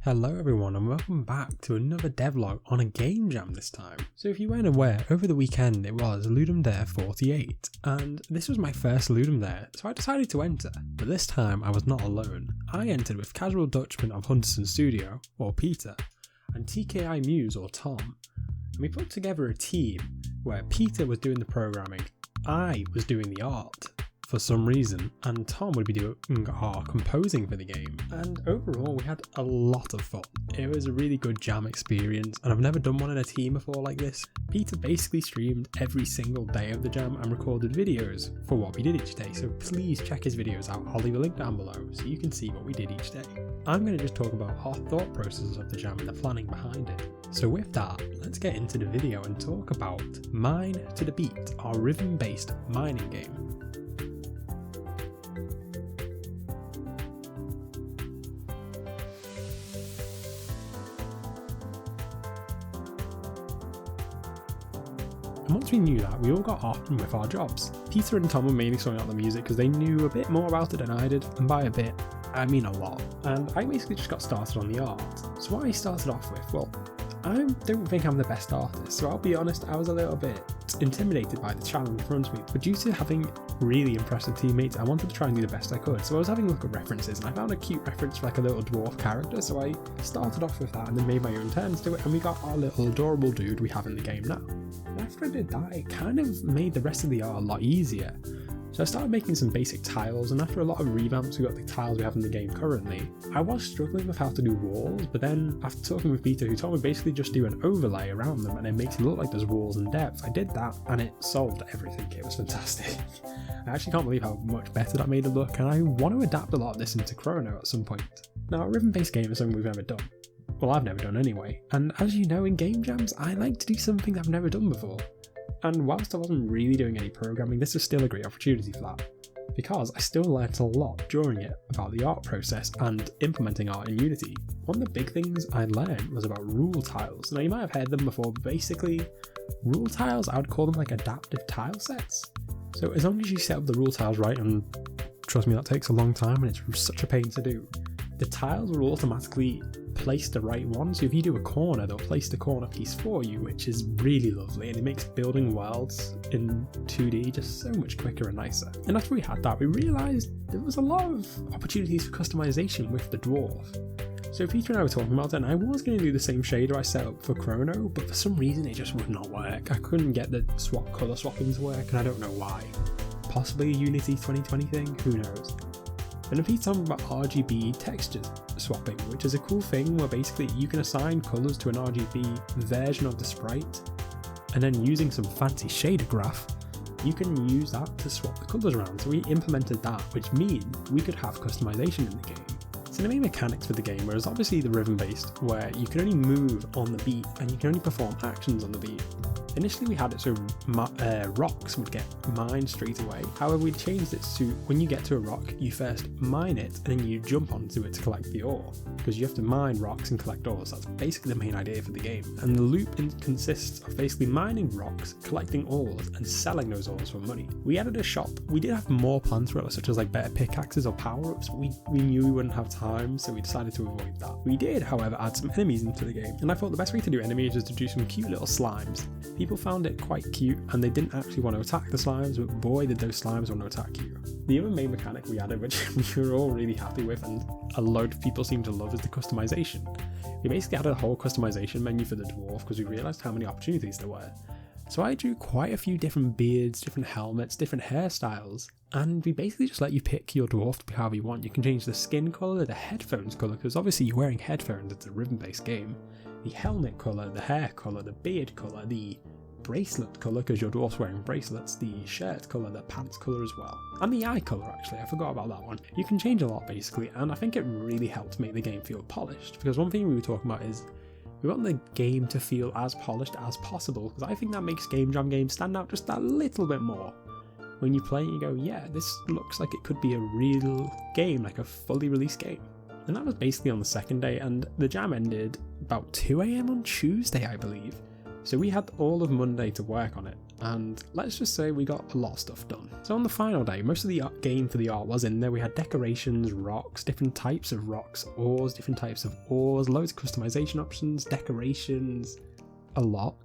Hello everyone and welcome back to another devlog on a game jam this time. So if you weren't aware, over the weekend it was Ludum Dare 48 and this was my first Ludum Dare, so I decided to enter. But this time I was not alone. I entered with Casual Dutchman of Hunterson Studio, or Pieter, and TKIMUSE or Tom. And we put together a team where Pieter was doing the programming, I was doing the art for some reason, and Tom would be doing our composing for the game. And overall we had a lot of fun. It was a really good jam experience and I've never done one in a team before like this. Pieter basically streamed every single day of the jam and recorded videos for what we did each day, so please check his videos out. I'll leave a link down below so you can see what we did each day. I'm going to just talk about our thought processes of the jam and the planning behind it. So with that, let's get into the video and talk about Mine to the Beat, our rhythm based mining game. And once we knew that, we all got on with our jobs. Pieter and Tom were mainly sorting out the music because they knew a bit more about it than I did, and by a bit, I mean a lot. And I basically just got started on the art. So what I started off with, well, I don't think I'm the best artist, so I'll be honest, I was a little bit intimidated by the challenge in front of me, but due to having really impressive teammates, I wanted to try and do the best I could. So I was having a look at references and I found a cute reference for like a little dwarf character, so I started off with that and then made my own turns to it, and we got our little adorable dude we have in the game now. And after I did that, it kind of made the rest of the art a lot easier. So I started making some basic tiles, and after a lot of revamps we got the tiles we have in the game currently. I was struggling with how to do walls, but then after talking with Pieter, who told me basically just do an overlay around them and it makes it look like there's walls and depth, I did that and it solved everything. It was fantastic. I actually can't believe how much better that made it look, and I want to adapt a lot of this into Chrono at some point. Now, a rhythm based game is something we've never done. Well, I've never done anyway, and as you know, in game jams I like to do something I've never done before. And whilst I wasn't really doing any programming, this was still a great opportunity for that, because I still learnt a lot during it about the art process and implementing art in Unity. One of the big things I learned was about rule tiles. Now you might have heard them before, but basically rule tiles, I would call them like adaptive tile sets. So as long as you set up the rule tiles right, and trust me that takes a long time and it's such a pain to do, the tiles will automatically place the right one. So if you do a corner, they'll place the corner piece for you, which is really lovely, and it makes building worlds in 2D just so much quicker and nicer. And after we had that, we realised there was a lot of opportunities for customization with the dwarf. So Pieter and I were talking about it, and I was going to do the same shader I set up for Chrono, but for some reason it just would not work. I couldn't get the colour swapping to work, and I don't know why. Possibly a Unity 2020 thing, who knows. And then Pete's talking about RGB texture swapping, which is a cool thing where basically you can assign colours to an RGB version of the sprite, and then using some fancy shader graph, you can use that to swap the colours around. So we implemented that, which means we could have customization in the game. So the main mechanics for the game was obviously the rhythm based, where you can only move on the beat and you can only perform actions on the beat. Initially we had it so rocks would get mined straight away. However, we changed it to when you get to a rock, you first mine it and then you jump onto it to collect the ore, because you have to mine rocks and collect ores. That's basically the main idea for the game. And the loop consists of basically mining rocks, collecting ores and selling those ores for money. We added a shop. We did have more plans for it, such as like better pickaxes or power-ups, but we knew we wouldn't have time, so we decided to avoid that. We did, however, add some enemies into the game, and I thought the best way to do enemies is to do some cute little slimes. People found it quite cute and they didn't actually want to attack the slimes, but boy did those slimes want to attack you. The other main mechanic we added, which we were all really happy with and a load of people seem to love, is the customization. We basically added a whole customization menu for the dwarf because we realised how many opportunities there were. So I drew quite a few different beards, different helmets, different hairstyles, and we basically just let you pick your dwarf to be however you want. You can change the skin colour, the headphones colour, because obviously you're wearing headphones, it's a rhythm based game, the helmet colour, the hair colour, the beard colour, the bracelet colour because your dwarf's wearing bracelets, the shirt colour, the pants colour as well, and the eye colour actually, I forgot about that one. You can change a lot basically, and I think it really helped make the game feel polished, because one thing we were talking about is we want the game to feel as polished as possible, because I think that makes game jam games stand out just a little bit more. When you play it you go, yeah, this looks like it could be a real game, like a fully released game. And that was basically on the second day, and the jam ended about 2 AM on Tuesday I believe. So we had all of Monday to work on it, and let's just say we got a lot of stuff done. So on the final day, most of the game for the art was in there. We had decorations, rocks, different types of rocks, ores, different types of ores, loads of customization options, decorations, a lot.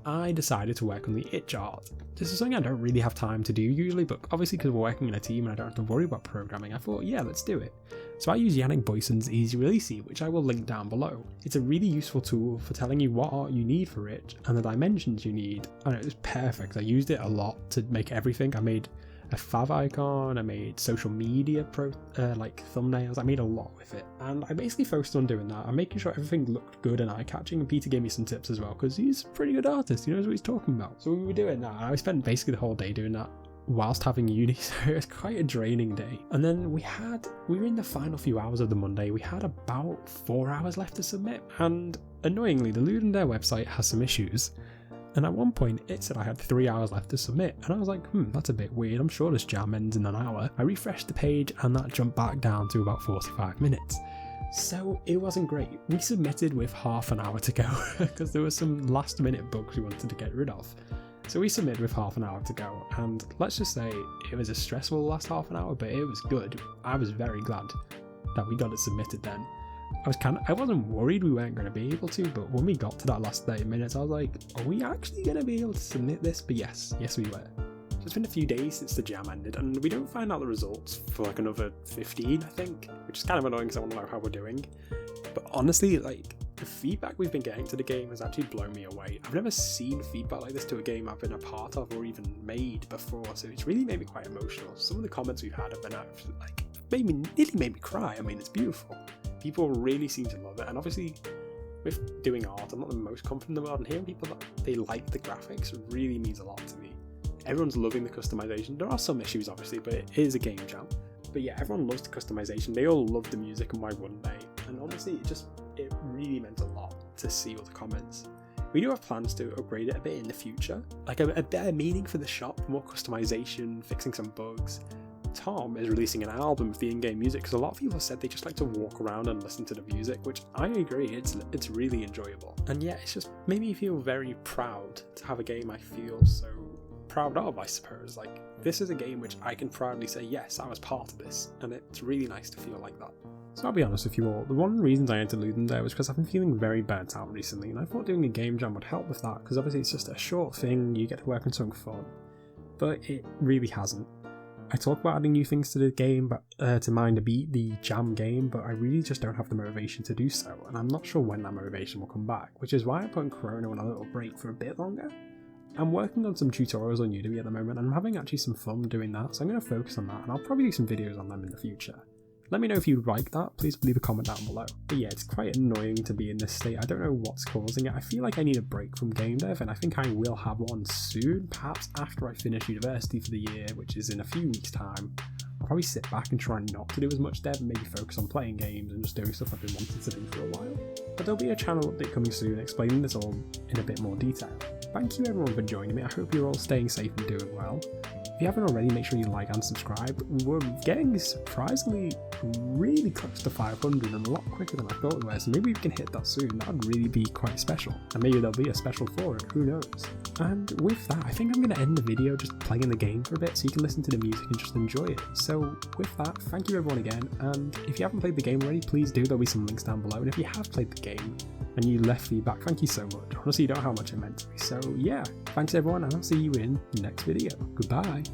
I decided to work on the itch art. This is something I don't really have time to do usually, but obviously because we're working in a team and I don't have to worry about programming, I thought, yeah, let's do it. So I use Yannick Boyson's Easy Releasey, which I will link down below. It's a really useful tool for telling you what art you need for it and the dimensions you need. And it was perfect. I used it a lot to make everything. I made a fav icon, I made social media like thumbnails, I made a lot with it. And I basically focused on doing that and making sure everything looked good and eye-catching, and Pieter gave me some tips as well because he's a pretty good artist, he knows what he's talking about. So we were doing that, and I spent basically the whole day doing that whilst having uni, so it was quite a draining day. And then we were in the final few hours of the Monday, we had about 4 hours left to submit, and annoyingly the Ludum Dare website has some issues. And at one point it said I had 3 hours left to submit, and I was like, that's a bit weird, I'm sure this jam ends in an hour. I refreshed the page and that jumped back down to about 45 minutes. So it wasn't great. We submitted with half an hour to go because there were some last minute bugs we wanted to get rid of. So we submitted with half an hour to go, and let's just say it was a stressful last half an hour, but it was good. I was very glad that we got it submitted then. I wasn't worried we weren't going to be able to, but when we got to that last 30 minutes, I was like, are we actually going to be able to submit this? But yes we were. So it's been a few days since the jam ended, and we don't find out the results for like another 15, I think, which is kind of annoying because I want to know how we're doing. But honestly, like, the feedback we've been getting to the game has actually blown me away. I've never seen feedback like this to a game I've been a part of or even made before, so it's really made me quite emotional. Some of the comments we've had have been like, nearly made me cry. I mean, it's beautiful. People really seem to love it, and obviously with doing art, I'm not the most confident in the world, and hearing people that they like the graphics really means a lot to me. Everyone's loving the customization. There are some issues obviously, but it is a game jam. But yeah, everyone loves the customization, they all love the music, and why wouldn't they? And honestly, it really meant a lot to see all the comments. We do have plans to upgrade it a bit in the future, like a better meaning for the shop, more customization, fixing some bugs. Tom is releasing an album of the in-game music because a lot of people said they just like to walk around and listen to the music, which I agree, it's really enjoyable. And yeah, it's just made me feel very proud to have a game I feel so proud of, I suppose. Like, this is a game which I can proudly say, yes, I was part of this, and it's really nice to feel like that. So I'll be honest with you all, the one of the reasons I entered Ludum Dare was because I've been feeling very burnt out recently, and I thought doing a game jam would help with that, because obviously it's just a short thing, you get to work on something fun, but it really hasn't. I talk about adding new things to the game, but to mind to beat the jam game, but I really just don't have the motivation to do so, and I'm not sure when that motivation will come back, which is why I put Corona on a little break for a bit longer. I'm working on some tutorials on Udemy at the moment, and I'm having actually some fun doing that, so I'm going to focus on that, and I'll probably do some videos on them in the future. Let me know if you like that, please leave a comment down below. But yeah, it's quite annoying to be in this state, I don't know what's causing it. I feel like I need a break from game dev, and I think I will have one soon, perhaps after I finish university for the year, which is in a few weeks' time. I'll probably sit back and try not to do as much dev and maybe focus on playing games and just doing stuff I've been wanting to do for a while. But there'll be a channel update coming soon explaining this all in a bit more detail. Thank you everyone for joining me, I hope you're all staying safe and doing well. If you haven't already, make sure you like and subscribe. We're getting surprisingly really close to 500 and a lot quicker than I thought we were, so maybe we can hit that soon. That would really be quite special, and maybe there'll be a special for it, who knows. And with that, I think I'm going to end the video just playing the game for a bit so you can listen to the music and just enjoy it. So with that, thank you everyone again, and if you haven't played the game already, please do, there'll be some links down below, and if you have played the game and you left feedback, thank you so much. Honestly, you don't know how much it meant to me. So yeah, thanks everyone, and I'll see you in the next video. Goodbye.